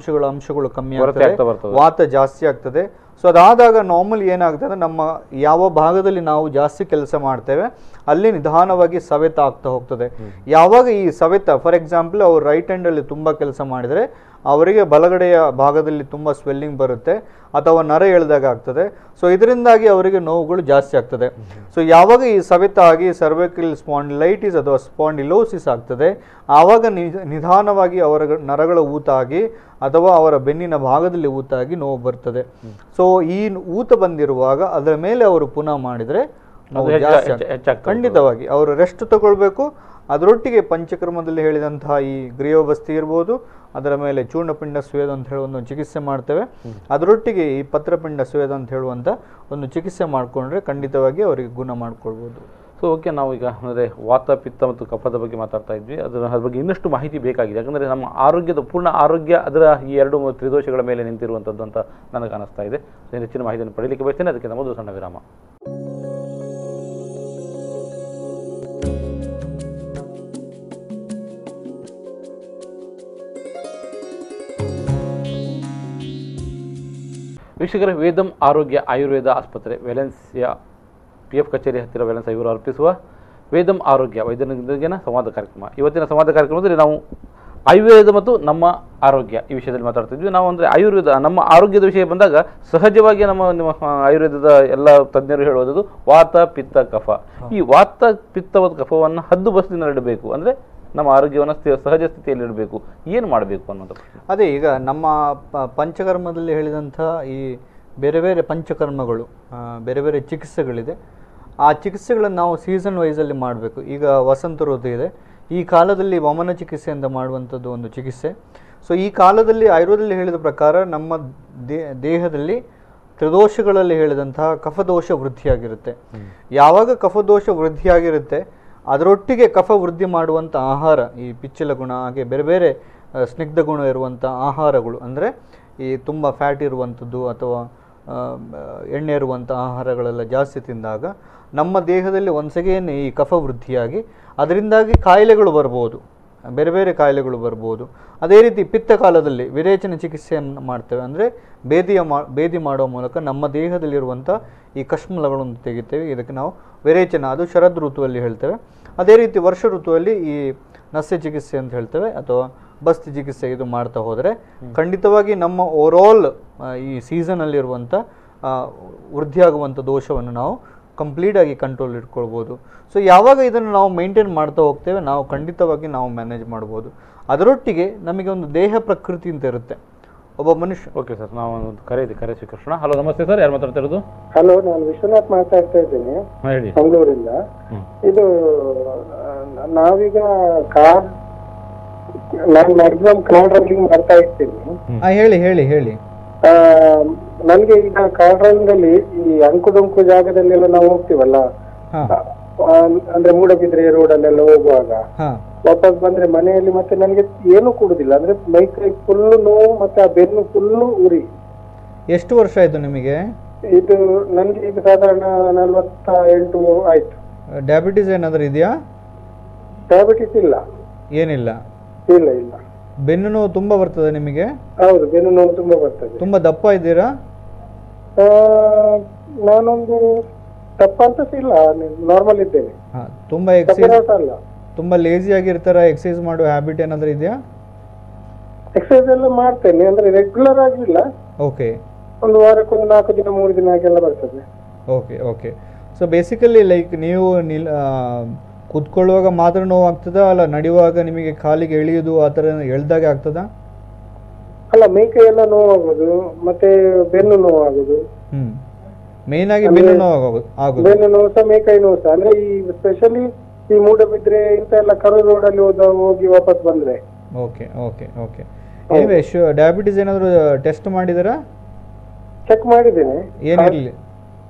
Speaker 2: ಅಂಶಗಳು ಕಮ್ಮಿ ಆಗ್ತದೆ, ವಾತ ಜಾಸ್ತಿ ಆಗ್ತದೆ. ಸೊ ಅದಾದಾಗ ನಾರ್ಮಲ್ ಏನಾಗ್ತದೆ ಅಂದರೆ ನಮ್ಮ ಯಾವ ಭಾಗದಲ್ಲಿ ನಾವು ಜಾಸ್ತಿ ಕೆಲಸ ಮಾಡ್ತೇವೆ ಅಲ್ಲಿ ನಿಧಾನವಾಗಿ ಸವೆತ ಆಗ್ತಾ ಹೋಗ್ತದೆ. ಯಾವಾಗ ಈ ಸವೆತ, ಫಾರ್ ಎಕ್ಸಾಂಪಲ್ ಅವರು ರೈಟ್ ಹ್ಯಾಂಡಲ್ಲಿ ತುಂಬ ಕೆಲಸ ಮಾಡಿದರೆ ಅವರಿಗೆ ಬಲಗಡೆಯ ಭಾಗದಲ್ಲಿ ತುಂಬ ಸ್ವೆಲ್ಲಿಂಗ್ ಬರುತ್ತೆ ಅಥವಾ ನರ ಎಳೆದಾಗ ಆಗ್ತದೆ. ಸೊ ಇದರಿಂದಾಗಿ ಅವರಿಗೆ ನೋವುಗಳು ಜಾಸ್ತಿ ಆಗ್ತದೆ. ಸೊ ಯಾವಾಗ ಈ ಸವೆತ ಆಗಿ ಸರ್ವೈಕಲ್ ಸ್ಪಾಂಡಿಲೈಟಿಸ್ ಅಥವಾ ಸ್ಪಾಂಡಿಲೋಸಿಸ್ ಆಗ್ತದೆ ಆವಾಗ ನಿಧಾನವಾಗಿ ಅವರ ನರಗಳ ಊತ ಆಗಿ ಅಥವಾ ಅವರ ಬೆನ್ನಿನ ಭಾಗದಲ್ಲಿ ಊತ ಆಗಿ ನೋವು ಬರ್ತದೆ. ಸೊ ಈ ಊತ ಬಂದಿರುವಾಗ ಅದರ ಮೇಲೆ ಅವರು ಪುನಃ ಮಾಡಿದರೆ ನೋವು
Speaker 1: ಅದು
Speaker 2: ಜಾಸ್ತಿ
Speaker 1: ಹೆಚ್ಚಾಗ್ತದೆ.
Speaker 2: ಖಂಡಿತವಾಗಿ ಅವರು ರೆಸ್ಟ್ ತಗೊಳ್ಬೇಕು. ಅದರೊಟ್ಟಿಗೆ ಪಂಚಕರ್ಮದಲ್ಲಿ ಹೇಳಿದಂತಹ ಈ ಗ್ರೀವಬಸ್ತಿ ಇರ್ಬೋದು, ಅದರ ಮೇಲೆ ಚೂರ್ಣಪಿಂಡ ಸ್ವೇದ ಅಂತ ಹೇಳುವ ಒಂದು ಚಿಕಿತ್ಸೆ ಮಾಡ್ತೇವೆ. ಅದರೊಟ್ಟಿಗೆ ಈ ಪತ್ರಪಿಂಡ ಸ್ವೇದ ಅಂತ ಹೇಳುವಂಥ ಒಂದು ಚಿಕಿತ್ಸೆ ಮಾಡಿಕೊಂಡ್ರೆ ಖಂಡಿತವಾಗಿ ಅವರಿಗೆ ಗುಣ ಮಾಡ್ಕೊಳ್ಬೋದು.
Speaker 1: ಸೊ ಓಕೆ, ನಾವು ಈಗ ಅಂದರೆ ವಾತ ಪಿತ್ತ ಮತ್ತು ಕಫದ ಬಗ್ಗೆ ಮಾತಾಡ್ತಾ ಇದ್ವಿ. ಅದ್ರ ಬಗ್ಗೆ ಇನ್ನಷ್ಟು ಮಾಹಿತಿ ಬೇಕಾಗಿದೆ. ಯಾಕಂದರೆ ನಮ್ಮ ಆರೋಗ್ಯದ ಪೂರ್ಣ ಆರೋಗ್ಯ ಅದರ ಈ 2 ತ್ರಿದೋಷಗಳ ಮೇಲೆ ನಿಂತಿರುವಂಥದ್ದು ಅಂತ ನನಗೆ ಅನಿಸ್ತಾ ಇದೆ. ಹೆಚ್ಚಿನ ಮಾಹಿತಿಯನ್ನು ಪಡೆಯಲಿಕ್ಕೆ ಬಯಸ್ತೇನೆ. ಅದಕ್ಕೆ ನಮ್ಮದು ಸಣ್ಣ ವಿರಾಮ. ವೀಕ್ಷಕರೇ, ವೇದಂ ಆರೋಗ್ಯ ಆಯುರ್ವೇದ ಆಸ್ಪತ್ರೆ ವೆಲೆನ್ಸಿಯಾ PF ಕಚೇರಿ ಹತ್ತಿರ ವೆಲೆನ್ಸ್ ಇವರು ಅರ್ಪಿಸುವ ವೇದಂ ಆರೋಗ್ಯ ವೈದ್ಯರೊಂದಿಗಿನ ಸಂವಾದ ಕಾರ್ಯಕ್ರಮ. ಇವತ್ತಿನ ಸಂವಾದ ಕಾರ್ಯಕ್ರಮದಲ್ಲಿ ನಾವು ಆಯುರ್ವೇದ ಮತ್ತು ನಮ್ಮ ಆರೋಗ್ಯ ಈ ವಿಷಯದಲ್ಲಿ ಮಾತಾಡ್ತಿದ್ವಿ. ನಾವು ಅಂದರೆ ಆಯುರ್ವೇದ ನಮ್ಮ ಆರೋಗ್ಯದ ವಿಷಯ ಬಂದಾಗ ಸಹಜವಾಗಿ ನಮ್ಮ ಆಯುರ್ವೇದದ ಎಲ್ಲ ತಜ್ಞರು ಹೇಳೋದು ವಾತ ಪಿತ್ತ ಕಫ. ಈ ವಾತ ಪಿತ್ತ ಮತ್ತು ಕಫವನ್ನು ಹದ್ದುಬಸ್ತಿನಲ್ಲಿ ಇಡಬೇಕು, ಅಂದರೆ ನಮ್ಮ ಆರೋಗ್ಯವನ್ನು ಸಹಜ ಸ್ಥಿತಿಯಲ್ಲಿ ಇಡಬೇಕು. ಏನು ಮಾಡಬೇಕು ಅನ್ನೋದು
Speaker 2: ಅದೇ ಈಗ ನಮ್ಮ ಪಂಚಕರ್ಮದಲ್ಲಿ ಹೇಳಿದಂಥ ಈ ಬೇರೆ ಬೇರೆ ಪಂಚಕರ್ಮಗಳು, ಬೇರೆ ಬೇರೆ ಚಿಕಿತ್ಸೆಗಳಿದೆ. ಆ ಚಿಕಿತ್ಸೆಗಳನ್ನು ನಾವು ಸೀಸನ್ ವೈಸಲ್ಲಿ ಮಾಡಬೇಕು. ಈಗ ವಸಂತ ಋತು ಇದೆ, ಈ ಕಾಲದಲ್ಲಿ ವಮನ ಚಿಕಿತ್ಸೆ ಅಂತ ಮಾಡುವಂಥದ್ದು ಒಂದು ಚಿಕಿತ್ಸೆ. ಸೊ ಈ ಕಾಲದಲ್ಲಿ ಆಯುರ್ವೇದದಲ್ಲಿ ಹೇಳಿದ ಪ್ರಕಾರ ನಮ್ಮ ದೇಹದಲ್ಲಿ ತ್ರಿದೋಷಗಳಲ್ಲಿ ಹೇಳಿದಂತಹ ಕಫದೋಷ ವೃದ್ಧಿಯಾಗಿರುತ್ತೆ. ಯಾವಾಗ ಕಫದೋಷ ವೃದ್ಧಿಯಾಗಿರುತ್ತೆ ಅದರೊಟ್ಟಿಗೆ ಕಫ ವೃದ್ಧಿ ಮಾಡುವಂಥ ಆಹಾರ, ಈ ಪಿಚ್ಚಲ ಗುಣ ಹಾಗೆ ಬೇರೆ ಬೇರೆ ಸ್ನಿಗ್ಧ ಗುಣ ಇರುವಂಥ ಆಹಾರಗಳು, ಅಂದರೆ ಈ ತುಂಬ ಫ್ಯಾಟ್ ಇರುವಂಥದ್ದು ಅಥವಾ ಎಣ್ಣೆ ಇರುವಂಥ ಆಹಾರಗಳೆಲ್ಲ ಜಾಸ್ತಿ ತಿಂದಾಗ ನಮ್ಮ ದೇಹದಲ್ಲಿ ಒಂದ್ಸಗೇನೆ ಈ ಕಫ ವೃದ್ಧಿಯಾಗಿ ಅದರಿಂದಾಗಿ ಕಾಯಿಲೆಗಳು ಬರ್ಬೋದು, ಬೇರೆ ಬೇರೆ ಕಾಯಿಲೆಗಳು ಬರ್ಬೋದು. ಅದೇ ರೀತಿ ಪಿತ್ತ ಕಾಲದಲ್ಲಿ ವಿರೇಚನ ಚಿಕಿತ್ಸೆಯನ್ನು ಮಾಡ್ತೇವೆ. ಅಂದರೆ ಬೇದಿ ಮಾಡೋ ಮೂಲಕ ನಮ್ಮ ದೇಹದಲ್ಲಿರುವಂಥ ಈ ಕಶ್ಮಲಗಳನ್ನು ತೆಗಿತೇವೆ. ಇದಕ್ಕೆ ನಾವು ವಿರೇಚನ, ಅದು ಶರದ್ ಋತುವಲ್ಲಿ ಹೇಳ್ತೇವೆ. ಅದೇ ರೀತಿ ವರ್ಷ ಋತುವಲ್ಲಿ ಈ ನಸ್ಯ ಚಿಕಿತ್ಸೆ ಅಂತ ಹೇಳ್ತೇವೆ ಅಥವಾ ಬಸ್ತಿ ಚಿಕಿತ್ಸೆ ಇದು ಮಾಡ್ತಾ ಹೋದರೆ ಖಂಡಿತವಾಗಿ ನಮ್ಮ ಓವರಾಲ್ ಈ ಸೀಸನಲ್ಲಿರುವಂಥ ವೃದ್ಧಿಯಾಗುವಂಥ ದೋಷವನ್ನು ನಾವು ಕಂಪ್ಲೀಟಾಗಿ ಕಂಟ್ರೋಲ್ ಇಟ್ಕೊಳ್ಬೋದು. ಸೊ ಯಾವಾಗ ಇದನ್ನು ನಾವು ಮೇಂಟೈನ್ ಮಾಡ್ತಾ ಹೋಗ್ತೇವೆ ನಾವು ಖಂಡಿತವಾಗಿ ನಾವು ಮ್ಯಾನೇಜ್ ಮಾಡ್ಬೋದು. ಅದರೊಟ್ಟಿಗೆ ನಮಗೆ ಒಂದು ದೇಹ ಪ್ರಕೃತಿ ಅಂತ ಇರುತ್ತೆ ಒಬ್ಬ ಮನುಷ್ಯ.
Speaker 1: ಓಕೆ ಸರ್, ನಾವು ಒಂದು ಕರೆ ಸ್ವೀಕರಿಸೋಣ. ಹಲೋ, ನಮಸ್ತೆ ಸರ್, ಯಾರು ಮಾತಾಡ್ತಾ ಇರೋದು?
Speaker 4: ಹಲೋ, ನಾನು ವಿಶ್ವನಾಥ್ ಮಾತಾಡ್ತಾ ಇದ್ದೀನಿ,
Speaker 1: ಹೇಳಿ.
Speaker 4: ಮಂಗಳೂರಿಂದ. ಇದು ನಾವೀಗ ಕಾರ್, ನಾನು ಮ್ಯಾಕ್ಸಿಮಮ್ ಕಾರ್ ಡ್ರೈವಿಂಗ್ ಮಾಡ್ತಾ ಇರ್ತೀನಿ.
Speaker 2: ಹೇಳಿ ಹೇಳಿ ಹೇಳಿ.
Speaker 4: ನನ್ಗೆ ಈಗ ಕಾರ್ ಡ್ರೈವಿಂಗ್ ಅಲ್ಲಿ ಈ ಅಂಕುಡೊಂಕು ಜಾಗದಲ್ಲೆಲ್ಲ ನಾವು ಹೋಗ್ತೀವಲ್ಲ, ಅಂದ್ರೆ ಮೂಡಬಿದ್ರೆ ರೋಡ್ ಅಲ್ಲೆಲ್ಲ ಹೋಗುವಾಗ ವಾಪಸ್ ಬಂದ್ರೆ ಮನೆಯಲ್ಲಿ ಮತ್ತೆ ನನ್ಗೆ ಏನು ಕೊಡುದಿಲ್ಲ, ಅಂದ್ರೆ ಮೈ ಕೈ ಫುಲ್ಲು ನೋವು ಮತ್ತೆ ಆ ಬೆನ್ನು ಫುಲ್ಲು ಉರಿ.
Speaker 2: ಎಷ್ಟು ವರ್ಷ ಆಯ್ತು ನಿಮಗೆ?
Speaker 4: ಇದು ನನ್ಗೆ ಈಗ ಸಾಧಾರಣ 48 ಆಯ್ತು.
Speaker 2: ಡಯಾಬಿಟಿಸ್ ಏನಾದ್ರೂ ಇದೆಯಾ?
Speaker 4: ಡಯಾಬಿಟಿಸ್ ಇಲ್ಲ.
Speaker 2: ಏನಿಲ್ಲ?
Speaker 4: ಇಲ್ಲ ಇಲ್ಲ.
Speaker 2: ಬೆನ್ನು ನೋವು ತುಂಬಾ ಬರ್ತದೆ ನಿಮಗೆ?
Speaker 4: ಹೌದು, ಬೆನ್ನು ನೋವು ತುಂಬಾ ಬರ್ತದೆ.
Speaker 2: ತುಂಬಾ ದಪ್ಪ ಇದ್ದೀರಾ?
Speaker 4: ನಾನೊಂದು ದಪ್ಪ ಅಂತ ಇಲ್ಲ, ನಾರ್ಮಲ್ ಇದ್ದೇನೆ.
Speaker 2: ತುಂಬಾ ಎಕ್ಸರ್ಸೈಸ್ ಅಲ್ಲ, ತುಂಬಾ ಲೇಜಿ ಆಗಿರ್ತಾರ? ಎಕ್ಸರ್ಸೈಸ್ ಮಾಡೋ ಹ್ಯಾಬಿಟ್ ಏನಾದ್ರೂ ಇದೆಯಾ?
Speaker 4: ಎಕ್ಸರ್ಸೈಸ್ ಎಲ್ಲ ಮಾಡ್ತೇನೆ, ಅಂದ್ರೆ ರೆಗ್ಯುಲರ್ ಆಗಿಲ್ಲ.
Speaker 2: ಓಕೆ,
Speaker 4: ಒಂದು ವಾರಕ್ಕೊಂದು 4 ದಿನ 3 ದಿನ ಹಾಗೆಲ್ಲ ಬರ್ತದೆ.
Speaker 2: Okay okay. So basically like ನೀವು ಕೂತ್ಕೊಳ್ಳುವಾಗ ಮಾತ್ರ ನೋವು ಆಗ್ತದಾ, ಅಲ್ಲ ನಡೆಯುವಾಗ ನಿಮಗೆ ಕಾಲಿಗೆ ಎಳೆಯುವುದು ಆ ಥರ ಎಳ್ದಾಗ ಆಗ್ತದಾ?
Speaker 4: ಅಲ್ಲ, ಮೈಕೈ ಎಲ್ಲ ನೋವಾಗೋದು ಮತ್ತೆ ಬೆನ್ನು ನೋವಾಗೋದು.
Speaker 2: ಮೇನ್ ಆಗಿ ಬೆನ್ನು ನೋವು ಆಗೋದು.
Speaker 4: ಬೆನ್ನು ನೋವು ಸಹ ಮೇಕೈ ನೋವು ಸಹ, ಅಂದ್ರೆ ಈ ಸ್ಪೆಷಲಿ ಈ ಮೂಡಬಿದ್ರೆ ಇಂತ ಎಲ್ಲ ಕರು ರೋಡ್ ಅಲ್ಲಿ ಹೋಗಿ ವಾಪಸ್ ಬಂದ್ರೆ.
Speaker 2: Okay okay okay. Anyway, diabetes ಏನಾದರೂ ಟೆಸ್ಟ್ ಮಾಡಿದಾರಾ?
Speaker 4: ಚೆಕ್ ಮಾಡಿದ್ದೇನೆ.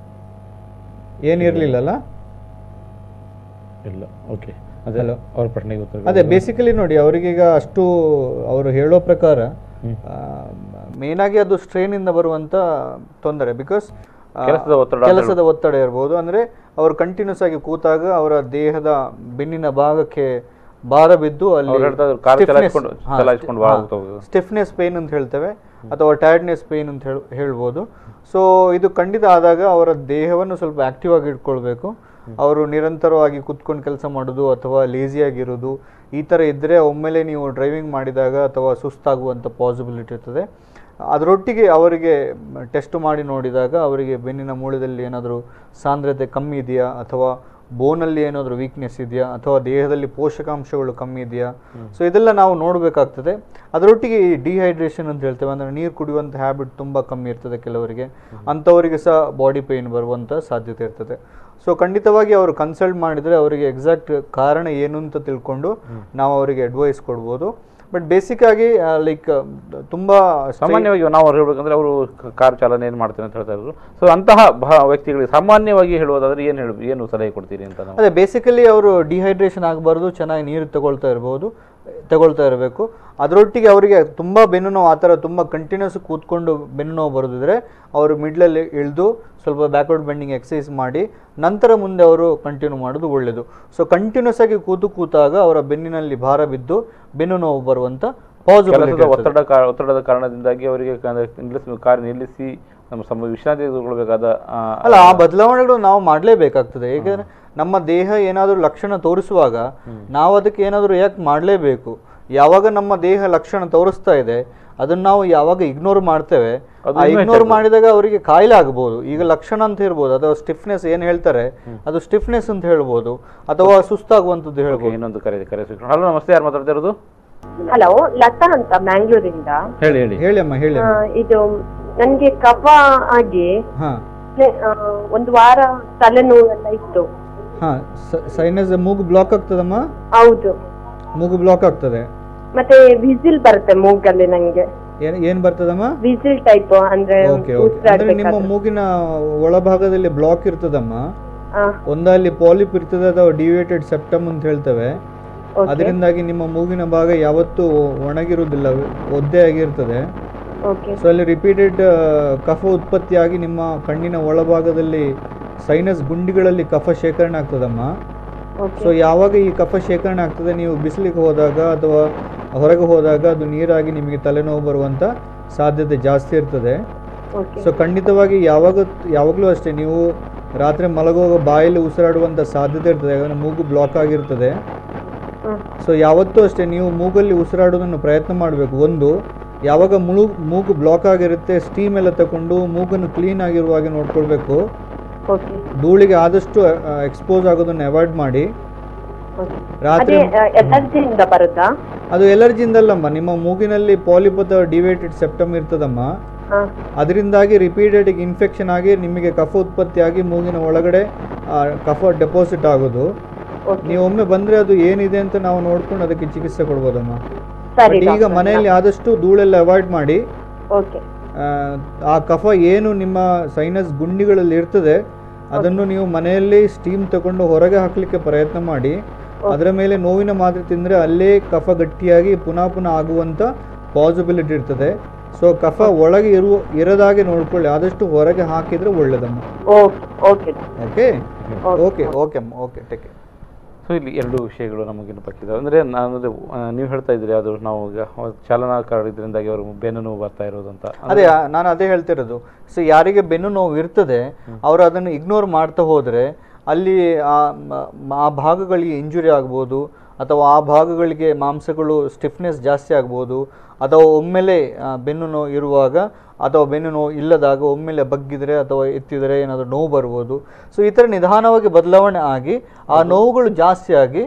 Speaker 2: ಏನಿರ್ಲಿಲ್ಲಲ್ಲ?
Speaker 1: ಇಲ್ಲ. ಓಕೆ, ಅದೇ ಅವ್ರ ಪ್ರಶ್ನೆಗೆ ಉತ್ತರ.
Speaker 2: ಅದೇ ಬೇಸಿಕಲಿ ನೋಡಿ, ಅವರಿಗೀಗ ಅಷ್ಟು ಅವರು ಹೇಳೋ ಪ್ರಕಾರ ಮೇನ್ ಆಗಿ ಅದು ಸ್ಟ್ರೈನ್ ಇಂದ ಬರುವಂತ ತೊಂದರೆ. ಬಿಕಾಸ್ ಕೆಲಸದ ಒತ್ತಡ ಇರ್ಬೋದು. ಅಂದ್ರೆ ಅವರು ಕಂಟಿನ್ಯೂಸ್ ಆಗಿ ಕೂತಾಗ ಅವರ ದೇಹದ ಬೆನ್ನಿನ ಭಾಗಕ್ಕೆ ಭಾರ ಬಿದ್ದು ಅಲ್ಲಿ ಸ್ಟಿಫ್ನೆಸ್ ಪೇನ್ ಅಂತ ಹೇಳ್ತೇವೆ ಅಥವಾ ಟೈರ್ಡ್ನೆಸ್ ಪೇನ್ ಅಂತ ಹೇಳ್ಬೋದು. ಸೊ ಇದು ಖಂಡಿತ ಆದಾಗ ಅವರ ದೇಹವನ್ನು ಸ್ವಲ್ಪ ಆಕ್ಟಿವ್ ಆಗಿ ಇಟ್ಕೊಳ್ಬೇಕು. ಅವರು ನಿರಂತರವಾಗಿ ಕುತ್ಕೊಂಡು ಕೆಲಸ ಮಾಡೋದು ಅಥವಾ ಲೇಸಿಯಾಗಿರೋದು ಈ ಥರ ಇದ್ದರೆ ಒಮ್ಮೆಲೆ ನೀವು ಡ್ರೈವಿಂಗ್ ಮಾಡಿದಾಗ ಅಥವಾ ಸುಸ್ತಾಗುವಂಥ ಪಾಸಿಬಿಲಿಟಿ ಇರ್ತದೆ. ಅದರೊಟ್ಟಿಗೆ ಅವರಿಗೆ ಟೆಸ್ಟ್ ಮಾಡಿ ನೋಡಿದಾಗ ಅವರಿಗೆ ಬೆನ್ನಿನ ಮೂಳೆಯಲ್ಲಿ ಏನಾದರೂ ಸಾಂದ್ರತೆ ಕಮ್ಮಿ ಇದೆಯಾ ಅಥವಾ ಬೋನಲ್ಲಿ ಏನಾದರೂ ವೀಕ್ನೆಸ್ ಇದೆಯಾ ಅಥವಾ ದೇಹದಲ್ಲಿ ಪೋಷಕಾಂಶಗಳು ಕಮ್ಮಿ ಇದೆಯಾ, ಸೊ ಇದೆಲ್ಲ ನಾವು ನೋಡಬೇಕಾಗ್ತದೆ. ಅದರೊಟ್ಟಿಗೆ ಈ ಡಿಹೈಡ್ರೇಷನ್ ಅಂತ ಹೇಳ್ತೇವೆ, ಅಂದರೆ ನೀರು ಕುಡಿಯುವಂಥ ಹ್ಯಾಬಿಟ್ ತುಂಬ ಕಮ್ಮಿ ಇರ್ತದೆ ಕೆಲವರಿಗೆ, ಅಂಥವರಿಗೆ ಸಹ ಬಾಡಿ ಪೇಯ್ನ್ ಬರುವಂಥ ಸಾಧ್ಯತೆ ಇರ್ತದೆ. ಸೊ ಖಂಡಿತವಾಗಿ ಅವರು ಕನ್ಸಲ್ಟ್ ಮಾಡಿದರೆ ಅವರಿಗೆ ಎಕ್ಸಾಕ್ಟ್ ಕಾರಣ ಏನು ಅಂತ ತಿಳ್ಕೊಂಡು ನಾವು ಅವರಿಗೆ ಅಡ್ವೈಸ್ ಕೊಡ್ಬೋದು. ಬಟ್ ಬೇಸಿಕ್ ಆಗಿ ಲೈಕ್ ತುಂಬ
Speaker 1: ಸಾಮಾನ್ಯವಾಗಿ ನಾವು ಅವ್ರು ಹೇಳ್ಬೇಕಂದ್ರೆ ಅವರು ಕಾರ್ ಚಾಲನೆ ಏನು ಮಾಡ್ತೀನಿ ಅಂತ ಹೇಳ್ತಾ ಇದ್ರು. ಸೊ ಅಂತಹ ವ್ಯಕ್ತಿಗಳಿಗೆ ಸಾಮಾನ್ಯವಾಗಿ ಹೇಳುವುದಾದ್ರೆ ಏನು ಸಲಹೆ ಕೊಡ್ತೀರಿ ಅಂತ?
Speaker 2: ಅದೇ ಬೇಸಿಕಲಿ ಅವರು ಡಿಹೈಡ್ರೇಷನ್ ಆಗಬಾರ್ದು, ಚೆನ್ನಾಗಿ ನೀರು ತಗೊಳ್ತಾ ಇರಬೇಕು. ಅದರೊಟ್ಟಿಗೆ ಅವರಿಗೆ ತುಂಬ ಬೆನ್ನು ನೋವು ಆ ಥರ ತುಂಬ ಕಂಟಿನ್ಯೂಸ್ ಕೂತ್ಕೊಂಡು ಬೆನ್ನು ನೋವು ಬರೋದಿದ್ರೆ ಅವರು ಮಿಡ್ಲಲ್ಲಿ ಇಳಿದು ಸ್ವಲ್ಪ ಬ್ಯಾಕ್ವರ್ಡ್ ಬೆಂಡಿಂಗ್ ಎಕ್ಸಸೈಸ್ ಮಾಡಿ ನಂತರ ಮುಂದೆ ಅವರು ಕಂಟಿನ್ಯೂ ಮಾಡೋದು ಒಳ್ಳೆಯದು. ಸೊ ಕಂಟಿನ್ಯೂಸ್ ಆಗಿ ಕೂತಾಗ ಅವರ ಬೆನ್ನಿನಲ್ಲಿ ಭಾರ ಬಿದ್ದು ಬೆನ್ನು ನೋವು ಬರುವಂಥ
Speaker 1: ಒತ್ತಡದ ಕಾರಣದಿಂದಾಗಿ ಅವರಿಗೆ ಕಾರ್ ನಿಲ್ಲಿಸಿ ನಮ್ಮ ವಿಶ್ರಾಂತಿ ತೆಗೆದುಕೊಳ್ಬೇಕಾದ
Speaker 2: ಅಲ್ಲ, ಆ ಬದಲಾವಣೆಗಳು ನಾವು ಮಾಡಲೇಬೇಕಾಗ್ತದೆ. ಏಕೆಂದರೆ ನಮ್ಮ ದೇಹ ಏನಾದರೂ ಲಕ್ಷಣ ತೋರಿಸುವಾಗ ನಾವು ಅದಕ್ಕೆ ಏನಾದರೂ ರಿಯಾಕ್ಟ್ ಮಾಡಲೇಬೇಕು. ಯಾವಾಗ ನಮ್ಮ ದೇಹ ಲಕ್ಷಣ ತೋರಿಸ್ತಾ ಇದೆ ಅದನ್ನು ನಾವು ಯಾವಾಗ ಇಗ್ನೋರ್ ಮಾಡ್ತೇವೆ, ಆ ಇಗ್ನೋರ್ ಮಾಡಿದಾಗ ಅವರಿಗೆ ಕಾಯಿಲೆ ಆಗ್ಬೋದು. ಈಗ ಲಕ್ಷಣ ಅಂತ ಹೇಳ್ಬೋದು, ಅಥವಾ ಸ್ಟಿಫ್ನೆಸ್ ಏನು ಹೇಳ್ತಾರೆ ಅದು ಸ್ಟಿಫ್ನೆಸ್ ಅಂತ ಹೇಳ್ಬೋದು, ಅಥವಾ ಸುಸ್ತಾಗುವಂಥದ್ದು ಹೇಳ್ಬೋದು.
Speaker 1: ಇನ್ನೊಂದು ಕರೆ. ಹಲೋ, ನಮಸ್ತೆ, ಯಾರು ಮಾತಾಡ್ತಾ ಇರೋದು?
Speaker 5: ಹಲೋ, ಲತಾ ಅಂತ ಮ್ಯಾಂಗ್ಳೂರಿಂದ.
Speaker 2: ಹೇಳಿ ಅಮ್ಮ, ಹೇಳಿ.
Speaker 5: ಇದು ನನ್ಗೆ ಕಫ ಆಗಿ ಒಂದು ವಾರ ತಲೆನೋವೆಲ್ಲ ಇತ್ತು.
Speaker 2: ಸೈನಸ್ ಮೂಗು ಬ್ಲಾಕ್ ಆಗ್ತದಮ್ಮ?
Speaker 5: ಹೌದು,
Speaker 2: ಮೂಗು ಬ್ಲಾಕ್ ಆಗ್ತದೆ.
Speaker 5: ಮತ್ತೆ ವಿಸಿಲ್ ಬರುತ್ತೆ ಮೂಗಲ್ಲಿ. ನಂಗೆ
Speaker 2: ಏನ್ ಬರ್ತದಮ್ಮ?
Speaker 5: Whistle type. ಅಂದ್ರೆ
Speaker 2: ನಿಮ್ಮ ಮೂಗಿನ ಒಳಭಾಗದಲ್ಲಿ ಬ್ಲಾಕ್ ಇರ್ತದಮ್ಮ. ಒಂದಲ್ಲಿ ಪಾಲಿಪ್ ಇರ್ತದೆ ಅಥವಾ ಡಿವಿಯೇಟೆಡ್ ಸೆಪ್ಟಮ್ ಅಂತ ಹೇಳ್ತೇವೆ. ಅದರಿಂದಾಗಿ ನಿಮ್ಮ ಮೂಗಿನ ಭಾಗ ಯಾವತ್ತೂ ಒಣಗಿರುವುದಿಲ್ಲ, ಒದ್ದೆ ಆಗಿರ್ತದೆ. ಸೊ ಅಲ್ಲಿ ರಿಪೀಟೆಡ್ ಕಫ ಉತ್ಪತ್ತಿಯಾಗಿ ನಿಮ್ಮ ಕಣ್ಣಿನ ಒಳಭಾಗದಲ್ಲಿ ಸೈನಸ್ ಗುಂಡಿಗಳಲ್ಲಿ ಕಫ ಶೇಖರಣೆ ಆಗ್ತದಮ್ಮ. ಸೊ ಯಾವಾಗ ಈ ಕಫ ಶೇಖರಣೆ ಆಗ್ತದೆ, ನೀವು ಬಿಸಿಲಿಗೆ ಹೋದಾಗ ಅಥವಾ ಹೊರಗೆ ಹೋದಾಗ ಅದು ನೀರಾಗಿ ನಿಮಗೆ ತಲೆನೋವು ಬರುವಂಥ ಸಾಧ್ಯತೆ ಜಾಸ್ತಿ ಇರ್ತದೆ. ಸೊ ಖಂಡಿತವಾಗಿ ಯಾವಾಗಲೂ ಅಷ್ಟೇ ನೀವು ರಾತ್ರಿ ಮಲಗುವಾಗ ಬಾಯಲ್ಲಿ ಉಸಿರಾಡುವಂಥ ಸಾಧ್ಯತೆ ಇರ್ತದೆ, ಯಾಕಂದರೆ ಮೂಗು ಬ್ಲಾಕ್ ಆಗಿರ್ತದೆ. ಸೊ ಯಾವತ್ತೂ ಅಷ್ಟೇ ನೀವು ಮೂಗಲ್ಲಿ ಉಸಿರಾಡೋದನ್ನು ಪ್ರಯತ್ನ ಮಾಡಬೇಕು. ಒಂದು, ಯಾವಾಗ ಮೂಗು ಬ್ಲಾಕ್ ಆಗಿರುತ್ತೆ ಸ್ಟೀಮ್ ಎಲ್ಲ ತಗೊಂಡು ಮೂಗನ್ನು ಕ್ಲೀನ್ ಆಗಿರುವಾಗ ನೋಡ್ಕೊಳ್ಬೇಕು. ಧೂಳಿಗೆ ಆದಷ್ಟು ಎಕ್ಸ್ಪೋಸ್ ಆಗೋದನ್ನು ಅವಾಯ್ಡ್ ಮಾಡಿ. ರಾತ್ರಿ ಅದು ಎಲರ್ಜಿಯಿಂದಲ್ಲಮ್ಮ, ನಿಮ್ಮ ಮೂಗಿನಲ್ಲಿ ಪಾಲಿಪ್ ಅಥವಾ ಡಿವೇಟೆಡ್ ಸೆಪ್ಟಮ್ ಇರ್ತದಮ್ಮ. ಅದರಿಂದಾಗಿ ರಿಪೀಟೆಡ್ ಇನ್ಫೆಕ್ಷನ್ ಆಗಿ ನಿಮಗೆ ಕಫ ಉತ್ಪತ್ತಿಯಾಗಿ ಮೂಗಿನ ಒಳಗಡೆ ಕಫ ಡೆಪಾಸಿಟ್ ಆಗೋದು. ನೀವು ಒಮ್ಮೆ ಬಂದ್ರೆ ಅದು ಏನಿದೆ ಅಂತ ನಾವು ನೋಡ್ಕೊಂಡು ಅದಕ್ಕೆ ಚಿಕಿತ್ಸೆ ಕೊಡ್ಬೋದಮ್ಮ. ಬಟ್ ಈಗ ಮನೆಯಲ್ಲಿ ಆದಷ್ಟು ಧೂಳೆಲ್ಲ ಅವಾಯ್ಡ್ ಮಾಡಿ. ಆ ಕಫ ಏನು ನಿಮ್ಮ ಸೈನಸ್ ಗುಂಡಿಗಳಲ್ಲಿ ಇರ್ತದೆ ಅದನ್ನು ನೀವು ಮನೆಯಲ್ಲಿ ಸ್ಟೀಮ್ ತಗೊಂಡು ಹೊರಗೆ ಹಾಕ್ಲಿಕ್ಕೆ ಪ್ರಯತ್ನ ಮಾಡಿ. ಅದರ ಮೇಲೆ ನೋವಿನ ಮಾತ್ರೆ ತಿಂದರೆ ಅಲ್ಲೇ ಕಫ ಗಟ್ಟಿಯಾಗಿ ಪುನಃ ಆಗುವಂಥ ಪಾಸಿಬಿಲಿಟಿ ಇರ್ತದೆ. ಸೊ ಕಫ ಒಳಗೆ ಇರದಾಗೆ ನೋಡ್ಕೊಳ್ಳಿ, ಆದಷ್ಟು ಹೊರಗೆ ಹಾಕಿದ್ರೆ ಒಳ್ಳೇದಮ್ಮ. ಓಕೆ ಓಕೆ ಓಕೆ ಅಮ್ಮ, ಓಕೆ, ಟೇಕ್ ಕೇರ್.
Speaker 1: ಸೊ ಇಲ್ಲಿ ಎರಡು ವಿಷಯಗಳು ನಮಗಿನ್ನು ಪಕ್ಕಿದ್ದಾವೆ. ಅಂದರೆ ನೀವು ಹೇಳ್ತಾ ಇದ್ರಿ ಅದು ನಾವು ಚಾಲನಾಕಾರದಿಂದಾಗಿ ಅವರು ಬೆನ್ನು ನೋವು ಬರ್ತಾ ಇರೋದು ಅಂತ.
Speaker 2: ನಾನು ಅದೇ ಹೇಳ್ತಿರೋದು. ಸೊ ಯಾರಿಗೆ ಬೆನ್ನು ನೋವು ಇರ್ತದೆ ಅವರು ಅದನ್ನು ಇಗ್ನೋರ್ ಮಾಡ್ತಾ ಹೋದರೆ ಅಲ್ಲಿ ಆ ಭಾಗಗಳಿಗೆ ಇಂಜುರಿ ಆಗ್ಬೋದು, ಅಥವಾ ಆ ಭಾಗಗಳಿಗೆ ಮಾಂಸಗಳು ಸ್ಟಿಫ್ನೆಸ್ ಜಾಸ್ತಿ ಆಗ್ಬೋದು, ಅಥವಾ ಒಮ್ಮೆಲೆ ಬೆನ್ನು ನೋವು ಇರುವಾಗ ಅಥವಾ ಬೆನ್ನು ನೋವು ಇಲ್ಲದಾಗ ಒಮ್ಮೆಲೆ ಬಗ್ಗಿದರೆ ಅಥವಾ ಎತ್ತಿದರೆ ಏನಾದರೂ ನೋವು ಬರ್ಬೋದು. ಸೊ ಈ ಥರ ನಿಧಾನವಾಗಿ ಬದಲಾವಣೆ ಆಗಿ ಆ ನೋವುಗಳು ಜಾಸ್ತಿ ಆಗಿ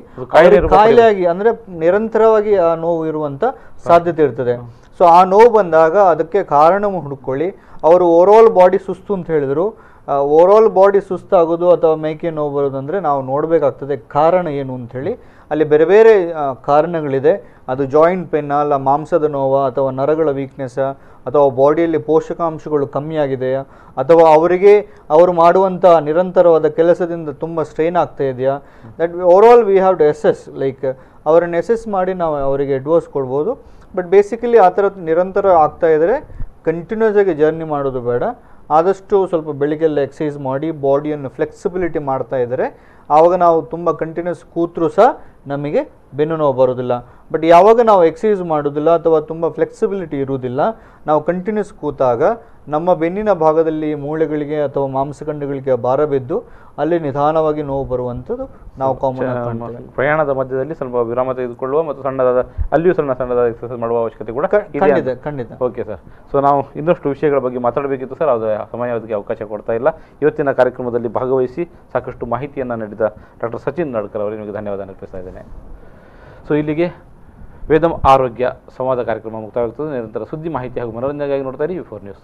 Speaker 2: ಕಾಯಿಲೆಯಾಗಿ ಅಂದರೆ ನಿರಂತರವಾಗಿ ಆ ನೋವು ಇರುವಂಥ ಸಾಧ್ಯತೆ ಇರ್ತದೆ. ಸೊ ಆ ನೋವು ಬಂದಾಗ ಅದಕ್ಕೆ ಕಾರಣ ಹುಡುಕೊಳ್ಳಿ. ಅವರು ಓವರಾಲ್ ಬಾಡಿ ಸುಸ್ತು ಅಂತ ಹೇಳಿದರು. ಓವರಾಲ್ ಬಾಡಿ ಸುಸ್ತಾಗೋದು ಅಥವಾ ಮೈಕೆ ನೋವು ಬರೋದಂದರೆ ನಾವು ನೋಡಬೇಕಾಗ್ತದೆ ಕಾರಣ ಏನು ಅಂಥೇಳಿ. ಅಲ್ಲಿ ಬೇರೆ ಬೇರೆ ಕಾರಣಗಳಿದೆ. ಅದು ಜಾಯಿಂಟ್ ಪೇನ್ ಅಲ್ಲ, ಮಾಂಸದ ನೋವ, ಅಥವಾ ನರಗಳ ವೀಕ್ನೆಸ್, ಅಥವಾ ಬಾಡಿಯಲ್ಲಿ ಪೋಷಕಾಂಶಗಳು ಕಮ್ಮಿ ಆಗಿದೆಯಾ, ಅಥವಾ ಅವರು ಮಾಡುವಂಥ ನಿರಂತರವಾದ ಕೆಲಸದಿಂದ ತುಂಬ ಸ್ಟ್ರೈನ್ ಆಗ್ತಾ ಇದೆಯಾ. That overall we have to assess, like ಅವರನ್ನು ಅಸೆಸ್ ಮಾಡಿ ನಾವು ಅವರಿಗೆ ಅಡ್ವೈಸ್ ಕೊಡ್ಬೋದು. ಬಟ್ ಬೇಸಿಕಲಿ ಆ ಥರ ನಿರಂತರ ಆಗ್ತಾ ಇದ್ದರೆ ಕಂಟಿನ್ಯೂಸ್ ಆಗಿ ಜರ್ನಿ ಮಾಡೋದು ಬೇಡ. ಆದಷ್ಟು ಸ್ವಲ್ಪ ಬೆಳಿಗ್ಗೆಲ್ಲ ಎಕ್ಸಸೈಸ್ ಮಾಡಿ ಬಾಡಿಯನ್ನು ಫ್ಲೆಕ್ಸಿಬಿಲಿಟಿ ಮಾಡ್ತಾ ಇದ್ದರೆ ಆವಾಗ ನಾವು ತುಂಬ ಕಂಟಿನ್ಯೂಸ್ ಕೂತ್ರೂ ಸಹ ನಮಗೆ ಬೆನ್ನು ನೋವು ಬರೋದಿಲ್ಲ. ಬಟ್ ಯಾವಾಗ ನಾವು ಎಕ್ಸಸೈಸ್ ಮಾಡೋದಿಲ್ಲ ಅಥವಾ ತುಂಬ ಫ್ಲೆಕ್ಸಿಬಿಲಿಟಿ ಇರುವುದಿಲ್ಲ, ನಾವು ಕಂಟಿನ್ಯೂಸ್ ಕೂತಾಗ ನಮ್ಮ ಬೆನ್ನಿನ ಭಾಗದಲ್ಲಿ ಮೂಳೆಗಳಿಗೆ ಅಥವಾ ಮಾಂಸಖಂಡಗಳಿಗೆ ಭಾರ ಬಿದ್ದು ಅಲ್ಲಿ ನಿಧಾನವಾಗಿ ನೋವು ಬರುವಂಥದ್ದು ನಾವು ಕಾಮನ್.
Speaker 1: ಪ್ರಯಾಣದ ಮಧ್ಯದಲ್ಲಿ ಸ್ವಲ್ಪ ವಿರಾಮ ತೆಗೆದುಕೊಳ್ಳುವ ಮತ್ತು ಅಲ್ಲಿಯೂ ಸಣ್ಣದಾದ ಎಕ್ಸರ್ಸೈಸ್ ಮಾಡುವ ಅವಶ್ಯಕತೆ ಕೂಡ
Speaker 2: ಖಂಡಿತ.
Speaker 1: Okay sir. ಸೊ ನಾವು ಇನ್ನಷ್ಟು ವಿಷಯಗಳ ಬಗ್ಗೆ ಮಾತಾಡಬೇಕಿತ್ತು ಸರ್, ಅದು ಸಮಯ ಅದಕ್ಕೆ ಅವಕಾಶ ಕೊಡ್ತಾ ಇಲ್ಲ. ಇವತ್ತಿನ ಕಾರ್ಯಕ್ರಮದಲ್ಲಿ ಭಾಗವಹಿಸಿ ಸಾಕಷ್ಟು ಮಾಹಿತಿಯನ್ನು ನೀಡಿದ ಡಾಕ್ಟರ್ ಸಚಿನ್ ನಡ್ಕರ್ ಅವರಿಗೆ ನಿಮಗೆ ಧನ್ಯವಾದ ಅರ್ಪಿಸ್ತಾ ಇದ್ದೇನೆ. ಸೊ ಇಲ್ಲಿಗೆ ವೇದಂ ಆರೋಗ್ಯ ಸಂವಾದ ಕಾರ್ಯಕ್ರಮ ಮುಕ್ತಾಯವಾಗುತ್ತದೆ. ನಿರಂತರ ಸುದ್ದಿ ಮಾಹಿತಿ ಹಾಗೂ ಮನೋರಂಜನೆಗಾಗಿ ನೋಡ್ತಾ ಇರಿ V4 ನ್ಯೂಸ್.